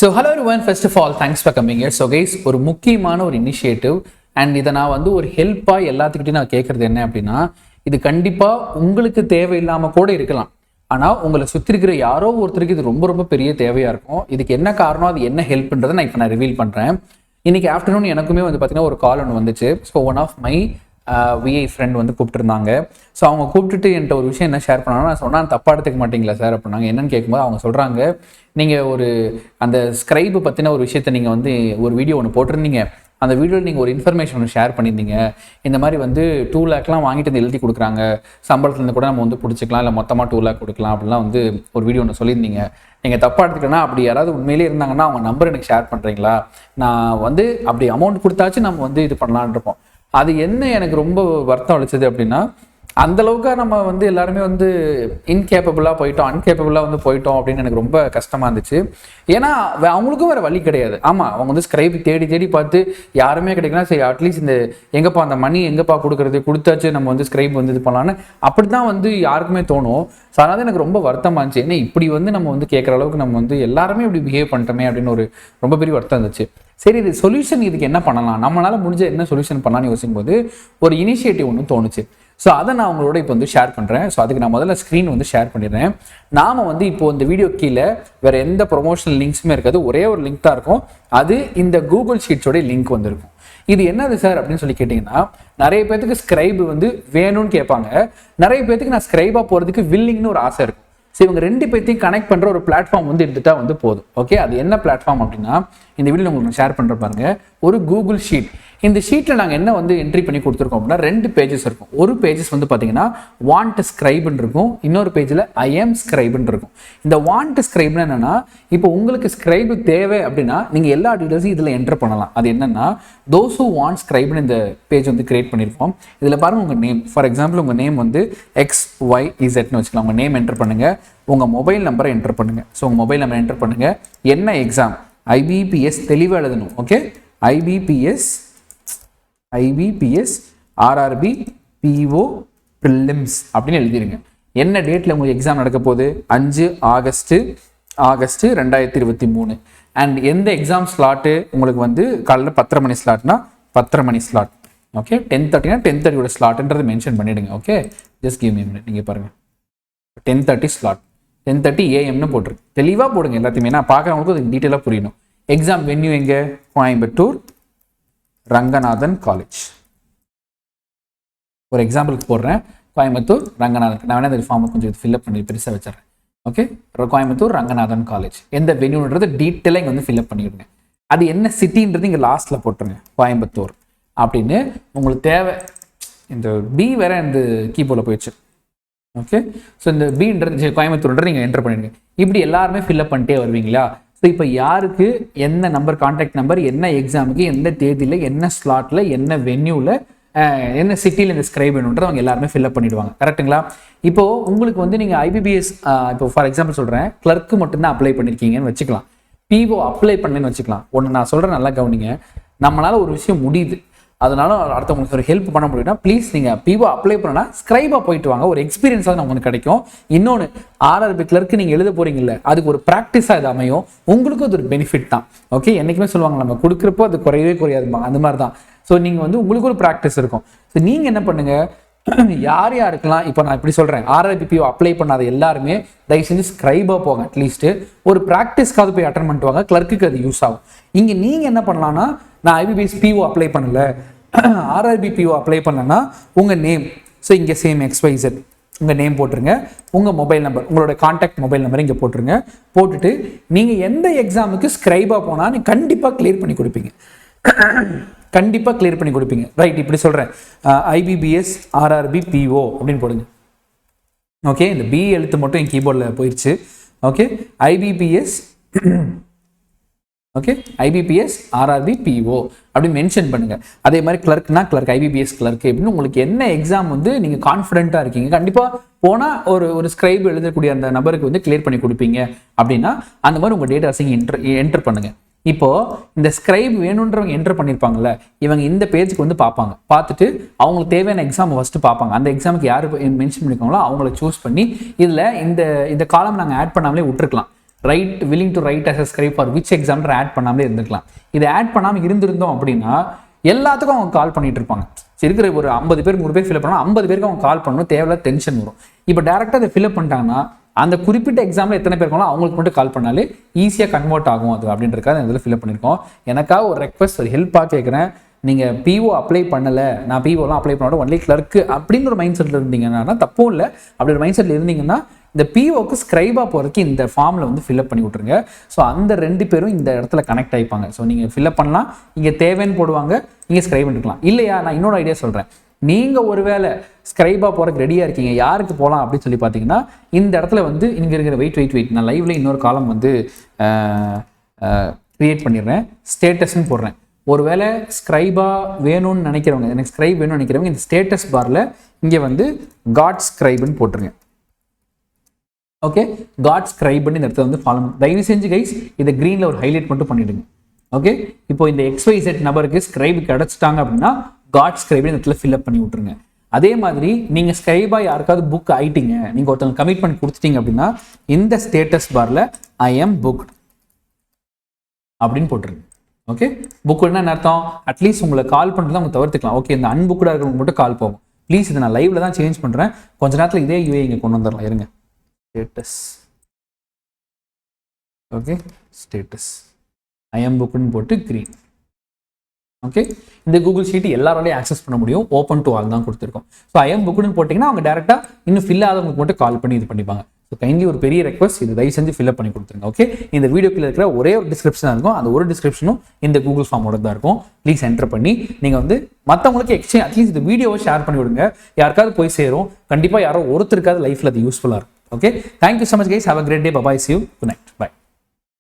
So hello everyone, first of all thanks for coming here. So guys, ஒரு முக்கியமான ஒரு initiative and இதை நான் வந்து ஒரு ஹெல்ப்பாக எல்லாத்துக்கிட்டையும் நான் கேட்குறது என்ன அப்படின்னா, இது கண்டிப்பாக உங்களுக்கு தேவையில்லாமல் கூட இருக்கலாம். ஆனால் உங்களை சுற்றி இருக்கிற யாரோ ஒருத்தருக்கு இது ரொம்ப ரொம்ப பெரிய தேவையாக இருக்கும். இதுக்கு என்ன காரணம், அது என்ன ஹெல்ப்ன்றதை நான் ரிவீல் பண்ணுறேன். இன்றைக்கி ஆஃப்டர்நூன் எனக்குமே வந்து பார்த்தீங்கன்னா ஒரு கால் ஒன்று வந்துச்சு. So one of my V I friend வந்து கூப்பிட்டுருந்தாங்க. ஸோ அவங்க கூப்பிட்டுட்டு என்கிட்ட ஒரு விஷயம் என்ன ஷேர் பண்ணாங்கன்னா, நான் சொன்னால் தப்பாக எடுத்துக்க மாட்டீங்களா சார் அப்படின்னாங்க. என்னன்னு கேட்கும்போது அவங்க சொல்கிறாங்க, நீங்கள் ஒரு அந்த ஸ்க்ரைபு பற்றின ஒரு விஷயத்த நீங்கள் வந்து ஒரு வீடியோ ஒன்று போட்டிருந்தீங்க. அந்த வீடியோவில் நீங்கள் ஒரு இன்ஃபர்மேஷன் ஒன்று ஷேர் பண்ணியிருந்தீங்க. இந்த மாதிரி வந்து 2 lakhலாம் வாங்கிட்டு வந்து எழுதி கொடுக்குறாங்க, சம்பளத்துலேருந்து கூட நம்ம வந்து பிடிச்சிக்கலாம், இல்லை மொத்தமாக 2 lakh கொடுக்கலாம் அப்படிலாம் வந்து ஒரு வீடியோ ஒன்று சொல்லியிருந்தீங்க. நீங்கள் தப்பாக எடுத்துக்கலன்னா அப்படி யாராவது உண்மையிலே இருந்தாங்கன்னா அவங்க நம்பர் எனக்கு ஷேர் பண்ணுறீங்களா? நான் வந்து அப்படி அமௌண்ட் கொடுத்தாச்சு நம்ம வந்து இது பண்ணலான் இருப்போம். அது என்ன எனக்கு ரொம்ப வருத்தம் அளிச்சது அப்படின்னா, அந்தளவுக்கு நம்ம வந்து எல்லாருமே வந்து இன்கேப்பபிளாக போயிட்டோம், அன்கேப்பபிளாக வந்து போயிட்டோம் அப்படின்னு எனக்கு ரொம்ப கஷ்டமாக இருந்துச்சு. ஏன்னா அவங்களுக்கும் வேறு வழி கிடையாது. ஆமாம், அவங்க வந்து ஸ்க்ரைப் தேடி தேடி பார்த்து யாருமே கிடைக்கலாம், சரி அட்லீஸ்ட் இந்த எங்கப்பா அந்த மணி எங்கப்பா கொடுத்தாச்சு நம்ம வந்து ஸ்க்ரைப் வந்து இது பண்ணலான்னு அப்படி தான் வந்து யாருக்குமே தோணும். ஸோ அதனால எனக்கு ரொம்ப வருத்தமாக இருந்துச்சு. ஏன்னா இப்படி வந்து நம்ம வந்து கேட்குற அளவுக்கு நம்ம வந்து எல்லாருமே இப்படி பிஹேவ் பண்ணிட்டோமே அப்படின்னு ஒரு ரொம்ப பெரிய வருத்தம் இருந்துச்சு. சரி, இது சொல்யூஷன், இதுக்கு என்ன பண்ணலாம், நம்மளால முடிஞ்ச என்ன சொல்யூஷன் பண்ணலான்னு யோசிக்கும் போது ஒரு இனிஷியேட்டிவ் ஒன்று தோணுச்சு. ஸோ அதை நான் உங்களோட இப்போ வந்து ஷேர் பண்ணுறேன். ஸோ அதுக்கு நான் முதல்ல ஸ்க்ரீன் வந்து ஷேர் பண்ணிடுறேன். நாம் வந்து இப்போ இந்த வீடியோ கீழே வேறு எந்த ப்ரொமோஷனல் லிங்க்ஸுமே இருக்காது, ஒரே ஒரு லிங்க் தான் இருக்கும். அது இந்த கூகுள் ஷீட்ஸோடைய லிங்க் வந்துருக்கும். இது என்னது சார் அப்படின்னு சொல்லி கேட்டிங்கன்னா, நிறைய பேர்த்துக்கு ஸ்க்ரைப் வந்து வேணும்னு கேட்பாங்க, நிறைய பேர்த்துக்கு நான் ஸ்க்ரைபாக போகிறதுக்கு வில்லிங்னு ஒரு ஆசை இருக்கும். ஸோ இவங்க 2 பேர்த்தையும் கனெக்ட் பண்ணுற ஒரு பிளாட்ஃபார்ம் வந்து எடுத்துட்டா வந்து போதும். ஓகே, அது என்ன பிளாட்ஃபார்ம் அப்படின்னா, இந்த வீடியோ உங்களுக்கு ஷேர் பண்ணுற பாருங்க, ஒரு கூகுள் ஷீட். இந்த ஷீட்டில் நாங்கள் என்ன வந்து என்ட்ரி பண்ணி கொடுத்துருக்கோம் அப்படின்னா, 2 பேஜஸ் இருக்கும். ஒரு பேஜஸ் வந்து பார்த்தீங்கன்னா வாண்ட் ஸ்க்ரைப்னு இருக்கும், இன்னொரு பேஜில் ஐ எம் ஸ்க்ரைப்னு இருக்கும். இந்த வாண்ட் ஸ்க்ரைப்னு என்னன்னா, இப்போ உங்களுக்கு ஸ்க்ரைப் தேவை அப்படின்னா நீங்கள் எல்லா டீட்டெயில்ஸும் இதில் என்டர் பண்ணலாம். அது என்னன்னா, தோஸ் ஹூ வாண்ட் ஸ்க்ரைப்னு இந்த பேஜ் வந்து கிரியேட் பண்ணியிருக்கோம். இதில் பாருங்கள், உங்கள் நேம், ஃபார் எக்ஸாம்பிள் உங்கள் நேம் வந்து XYZன்னு வச்சுக்கலாம். உங்கள் நேம் என்டர் பண்ணுங்கள், உங்கள் மொபைல் நம்பரை என்டர் பண்ணுங்கள். ஸோ உங்கள் மொபைல் நம்பர் என்டர் பண்ணுங்கள், என்ன எக்ஸாம், IBPS தெளிவாக எழுதணும். Okay, IBPS RRB PO prelims அப்படின்னு எழுதிருங்க. என்ன டேட்டில் உங்களுக்கு எக்ஸாம் நடக்க போகுது, 5 ஆகஸ்ட் 2023. அண்ட் எந்த எக்ஸாம் ஸ்லாட்டு உங்களுக்கு வந்து காலையில் 10:30 மணி ஸ்லாட்னா 10:30 மணி ஸ்லாட். ஓகே, 10:30னா 10:30யோட ஸ்லாட்ன்றது மென்ஷன் பண்ணிவிடுங்க. Okay, just give me minute. நீங்கள் பாருங்கள், 10:30 ஸ்லாட், 10:30 AM போட்டுருக்கு. தெளிவாக போடுங்க எல்லாத்தையுமே, நான் பார்க்குறவங்களுக்கு அதுக்கு டீட்டெயிலாக புரியணும். எக்ஸாம் வென்யூ எங்கே, கோயம்புத்தூர் ரங்கநாதன் காலேஜ். ஒரு எக்ஸாம்பிளுக்கு போடுறேன், கோயம்புத்தூர் ரங்கநாதன். நான் வேணா இந்த ஃபார்மை கொஞ்சம் ஃபில்அப் பண்ணி பெருசாக வச்சிடறேன். Okay, Coimbatore Ranganathan college. எந்த வென்யூன்றது டீட்டெயிலாக இங்கே வந்து ஃபில்அப் பண்ணிவிடுங்க. அது என்ன சிட்டின்றது இங்கே லாஸ்ட்டில் போட்டுருங்க, கோயம்புத்தூர் அப்படின்னு. உங்களுக்கு தேவை, இந்த பி வேற இந்த கீபோர்டில் போயிடுச்சு. ஓகே, ஸோ இந்த பின்றது கோயம்புத்தூர்ன்றது நீங்கள் என்டர் பண்ணிடுங்க. இப்படி எல்லாருமே ஃபில்அப் பண்ணிட்டே வருவீங்களா? ஸோ இப்போ யாருக்கு என்ன நம்பர், கான்டாக்ட் நம்பர், என்ன எக்ஸாமுக்கு எந்த தேதியில், என்ன ஸ்லாட்டில், என்ன வென்யூவில், என்ன சிட்டியில் இந்த ஸ்க்ரைப் வேணுன்றது அவங்க எல்லாருமே ஃபில்அப் பண்ணிடுவாங்க. கரெக்டுங்களா? இப்போது உங்களுக்கு வந்து நீங்கள் IBPS, இப்போ ஃபார் எக்ஸாம்பிள் சொல்கிறேன், கிளர்க்கு மட்டும்தான் அப்ளை பண்ணியிருக்கீங்கன்னு வச்சுக்கலாம், PO அப்ளை பண்ணேன்னு வச்சுக்கலாம். ஒன்று நான் சொல்கிறேன், நல்லா கவனிங்க. நம்மளால் ஒரு விஷயம் முடியுது, அதனால அடுத்தவங்களுக்கு ஒரு ஹெல்ப் பண்ண முடியும்னா ப்ளீஸ் நீங்கள் PO அப்ளை பண்ணனா ஸ்க்ரைபாக போயிட்டு வாங்க, ஒரு எக்ஸ்பீரியன்ஸாக நமக்கு கிடைக்கும். இன்னொன்று, RRB கிளர்க்கு நீங்கள் எழுத போகிறீங்கல்ல, அதுக்கு ஒரு ப்ராக்டிஸாக இது அமையும், உங்களுக்கும் அது ஒரு பெனிஃபிட் தான். ஓகே, என்றைக்குமே சொல்லுவாங்க, நம்ம கொடுக்குறப்போ அது குறையவே குறையாதுமா, அந்த மாதிரி தான். ஸோ நீங்கள் வந்து உங்களுக்கு ஒரு ப்ராக்டிஸ் இருக்கும். ஸோ நீங்கள் என்ன பண்ணுங்கள், யார் யாருக்கெல்லாம் இப்போ நான் இப்படி சொல்கிறேன், RRB PO அப்ளை பண்ணாத எல்லாருமே தயவு செஞ்சு ஸ்க்ரைபாக போங்க. அட்லீஸ்ட்டு ஒரு ப்ராக்டிஸ்க்காவது போய் அட்டன் பண்ணிட்டு வாங்க, கிளர்க்குக்கு அது யூஸ் ஆகும். இங்கே நீங்கள் என்ன பண்ணலான்னா, நான் IBPS PO அப்ளை பண்ணலை, RRB PO அப்ளை பண்ணலன்னா உங்கள் நேம், ஸோ இங்கே சேம் XYZ உங்கள் நேம் போட்டுருங்க, உங்கள் மொபைல் நம்பர், உங்களோட கான்டாக்ட் மொபைல் நம்பர் இங்கே போட்டுருங்க. போட்டுட்டு நீங்கள் எந்த எக்ஸாமுக்கு ஸ்க்ரைபாக போனால் நீங்கள் கண்டிப்பாக கிளியர் பண்ணி கொடுப்பீங்க, கண்டிப்பாக கிளியர் பண்ணி கொடுப்பீங்க. ரைட், இப்படி சொல்கிறேன், IBPS RRB PO அப்படின்னு போடுங்க. ஓகே, இந்த B எழுத்து மட்டும் என் கீபோர்டில் போயிடுச்சு. ஓகே, IBPS RRB PO அப்படி மென்ஷன் பண்ணுங்க. அதே மாதிரி கிளர்க்னா கிளர்க், IBPS கிளர்க் அப்படின்னு உங்களுக்கு என்ன எக்ஸாம் வந்து நீங்கள் கான்ஃபிடென்ட்டாக இருக்கீங்க, கண்டிப்பாக போனால் ஒரு ஸ்க்ரைப் எழுதக்கூடிய அந்த நபருக்கு வந்து கிளியர் பண்ணி கொடுப்பீங்க அப்படின்னா அந்த மாதிரி உங்கள் டேட்டாஸையும் என்டர் பண்ணுங்க. இப்போது இந்த ஸ்க்ரைப் வேணுன்றவங்க என்டர் பண்ணியிருப்பாங்கல்ல, இவங்க இந்த பேஜுக்கு வந்து பார்ப்பாங்க. பார்த்துட்டு அவங்களுக்கு தேவையான எக்ஸாம் ஃபஸ்ட்டு பார்ப்பாங்க. அந்த எக்ஸாமுக்கு யார் மென்ஷன் பண்ணியிருக்காங்களோ அவங்கள சூஸ் பண்ணி இதில் இந்த காலம் நாங்கள் ஆட் பண்ணாமலே விட்டுருக்கலாம். willing to write as a scribe for which exam add பண்ணாமலே இருந்துக்கலாம். இதை ஆட் பண்ணாமல் இருந்திருந்தோம் அப்படின்னா எல்லாத்துக்கும் அவங்க கால் பண்ணிட்டு இருப்பாங்க. இருக்கிற ஒரு 50 பேர் 100 பேர் ஃபில்அப் பண்ணால் 50 பேருக்கு அவங்க கால் பண்ணணும், தேவையில்லாத டென்ஷன் வரும். இப்போ டேரெக்டாக அதை ஃபில்அப் பண்ணிட்டாங்கன்னா அந்த குறிப்பிட்ட எக்ஸாமில் எத்தனை பேர் இருக்காங்களோ அவங்களுக்கு மட்டும் கால் பண்ணாலே ஈஸியாக கன்வெர்ட் ஆகும் அது அப்படின்றக்காக இதில் ஃபில்அப் பண்ணியிருக்கோம். எனக்காக ஒரு ரெக்வஸ்ட், ஒரு ஹெல்ப்பாக கேட்குறேன். நீங்கள் பிஓ அப்ளை பண்ணலை, நான் பிஓலாம் அப்ளை பண்ணோட ஒன்லி கிளர்க்கு அப்படின்ற ஒரு மைண்ட் செட்டில் இருந்தீங்கன்னா தப்பும் இல்லை. அப்படி ஒரு மைண்ட் செட்டில் இருந்தீங்கன்னா இந்த பிஓக்கு ஸ்க்ரைபாக போகிறதுக்கு இந்த ஃபார்மில் வந்து ஃபில்அப் பண்ணி விட்ருங்க. ஸோ அந்த 2 பேரும் இந்த இடத்துல கனெக்ட் ஆகிப்பாங்க. ஸோ நீங்கள் ஃபில்அப் பண்ணலாம், இங்கே தேவைன்னு போடுவாங்க, இங்கே ஸ்க்ரைப் பண்ணிக்கலாம். இல்லையா, நான் இன்னொரு ஐடியா சொல்கிறேன். நீங்கள் ஒருவேளை ஸ்க்ரைபாக போகிறதுக்கு ரெடியாக இருக்கீங்க, யாருக்கு போகலாம் அப்படின்னு சொல்லி பார்த்தீங்கன்னா இந்த இடத்துல வந்து இங்கே இருக்கிற வெயிட் நான் லைவ்ல இன்னொரு காலம் வந்து க்ரியேட் பண்ணிடுறேன், ஸ்டேட்டஸ்ன்னு போடுறேன். ஒருவேளை ஸ்க்ரைபாக வேணும்னு நினைக்கிறவங்க, எனக்கு ஸ்க்ரைப் வேணும்னு நினைக்கிறவங்க இந்த ஸ்டேட்டஸ் பாரில் இங்கே வந்து காட் ஸ்க்ரைப்னு போட்டுருங்க. ஓகே, காட் ஸ்க்ரைப்னு இந்த இடத்துல வந்து ஃபாலோ. தயவு செஞ்சு கைஸ் இதை க்ரீனில் ஒரு ஹைலைட் மட்டும் பண்ணிவிடுங்க. ஓகே, இப்போ இந்த XYZ நபருக்கு ஸ்க்ரைப் கிடச்சிட்டாங்க அப்படின்னா காட் ஸ்க்ரைப் இந்த இடத்துல ஃபில்அப் பண்ணி விட்ருங்க. அதே மாதிரி நீங்கள் ஸ்க்ரைபாக யாருக்காவது புக் ஆகிட்டீங்க, நீங்கள் ஒருத்தவங்க கமிட்மெண்ட் கொடுத்துட்டீங்க அப்படின்னா இந்த ஸ்டேட்டஸ் பாரில் ஐ எம் புக் அப்படின்னு போட்டுருங்க. ஓகே, புக்குன்னா என்ன அர்த்தம்? அட்லீஸ்ட் உங்களை கால் பண்ணுறது அவங்க தவிர்த்துக்கலாம். ஓகே, இந்த அன்புக்குடாக இருக்கிறவங்க மட்டும் கால் போகும். ப்ளீஸ் இதை நான் லைவ்ல தான் சேஞ்ச் பண்ணுறேன், கொஞ்ச நேரத்தில் இதே யூஏ இங்கே கொண்டு வந்துடலாம். இருங்க, status. Okay, status I'm புக்னு போட்டு க்ரீன். ஓகே, இந்த கூகுள் ஷீட் எல்லாராலையும் ஆக்சஸ் பண்ண முடியும், ஓப்பன் டு ஆல் தான் கொடுத்துருக்கோம். ஸோ ஐ எம் புக்னு போட்டிங்கன்னா அவங்க டேரெக்டாக இன்னும் ஃபில் ஆகாதவங்களுக்கு மட்டும் கால் பண்ணி இது பண்ணிப்பாங்க. ஸோ கைண்ட்லி ஒரு பெரிய ரெக்வஸ்ட், இது தயவு செஞ்சு ஃபில்அப் பண்ணி கொடுத்துருங்க. ஓகே, இந்த வீடியோக்குள்ள இருக்கிற ஒரே ஒரு டிஸ்கிரிப்ஷனாக இருக்கும், அந்த ஒரு டிஸ்கிரிப்ஷனும் இந்த கூகுள் ஃபார்மோட தான் இருக்கும். ப்ளீஸ் என்டர் பண்ணி நீங்கள் வந்து மற்றவங்களுக்கு எக்ஸ்சேஞ்ச் அட்லீஸ்ட் இந்த வீடியோவை ஷேர் பண்ணி விடுங்க, யாருக்காவது போய் சேரும். கண்டிப்பாக யாரோ ஒருத்தருக்காவது லைஃப்பில் அது யூஸ்ஃபுல்லாக இருக்கும். Okay, thank you so much guys, have a great day, bye bye, see you, good night, bye.